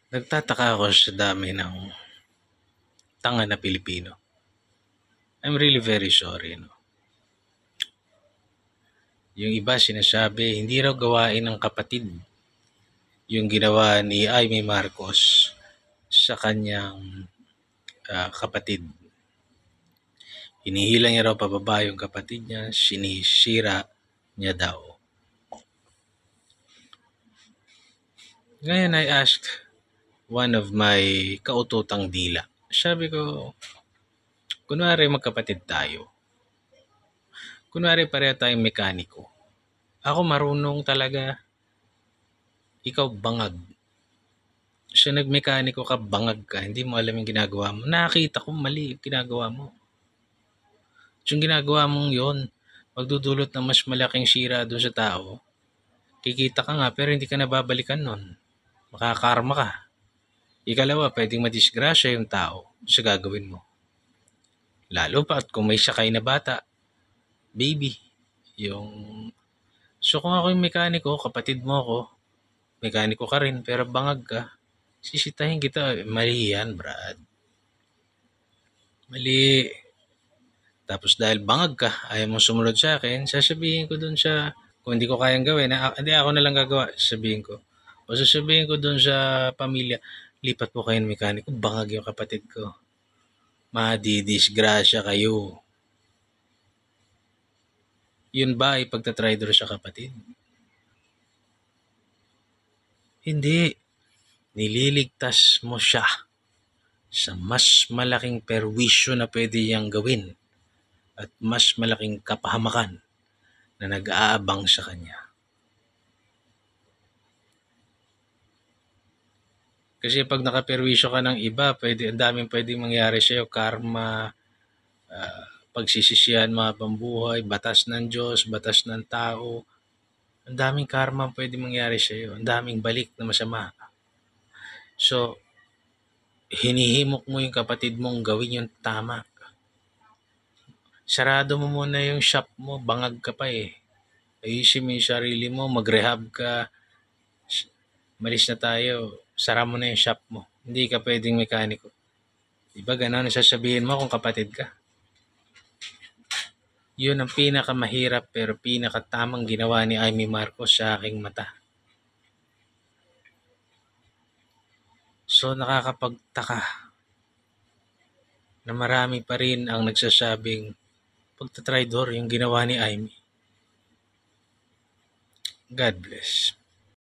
Nagtataka ako sa dami ng tanga na Pilipino. I'm really very sorry. No? Yung iba sinasabi, hindi raw gawain ng kapatid yung ginawa ni Amy Marcos sa kanyang kapatid. Hinihila niya raw pababa yung kapatid niya, sinisira niya daw. Ngayon I asked one of my kaututang dila. Sabi ko, kunwari magkapatid tayo. Kunwari pareho tayong mekaniko. Ako marunong talaga, ikaw bangag. Siya nagmekaniko ka, bangag ka, hindi mo alam yung ginagawa mo. Nakakita ko mali yung ginagawa mo. Yung ginagawa mong yon, magdudulot ng mas malaking sira doon sa tao. Kikita ka nga pero hindi ka nababalikan nun. Makakarma ka. Ikalawa, pwedeng madisgrasya yung tao sa gagawin mo. Lalo pa at kung may sakay na bata, baby, yung... So kung ako yung mekaniko, kapatid mo ako, mekaniko ka rin pero bangag ka, sisitahin kita. Mali yan, Brad. Mali. Tapos dahil bangag ka, ayaw mong sumunod sa akin, sasabihin ko dun sa, kung hindi ko kayang gawin, hindi ako na lang gagawa, sasabihin ko. O sasabihin ko dun sa pamilya, lipat po kayo ng mekaniko, bangag yung kapatid ko. Madidisgrasya kayo. Yun ba ay pagtatraidor sa kapatid? Hindi. Nililigtas mo siya sa mas malaking perwisyo na pwede niyang gawin at mas malaking kapahamakan na nag-aabang sa kanya. Kasi pag nakaperwisyo ka ng iba, ang daming pwedeng mangyari sa'yo. Karma, pagsisisihan mga pambuhay, batas ng Diyos, batas ng tao. Ang daming karma pwedeng mangyari sa'yo. Ang daming balik na masama. So, hinihimok mo yung kapatid mong gawin yung tama. Sarado mo muna yung shop mo, bangag ka pa eh. Ayusin mo yung sarili mo, mag-rehab ka, malis na tayo, sara mo na yung shop mo. Hindi ka pwedeng mekaniko. Diba gano'n sasabihin mo kung kapatid ka? Yun ang pinakamahirap pero pinakatamang ginawa ni Amy Marcos sa aking mata. So nakakapagtaka na marami pa rin ang nagsasabing pagtatraidor yung ginawa ni Amy. God bless.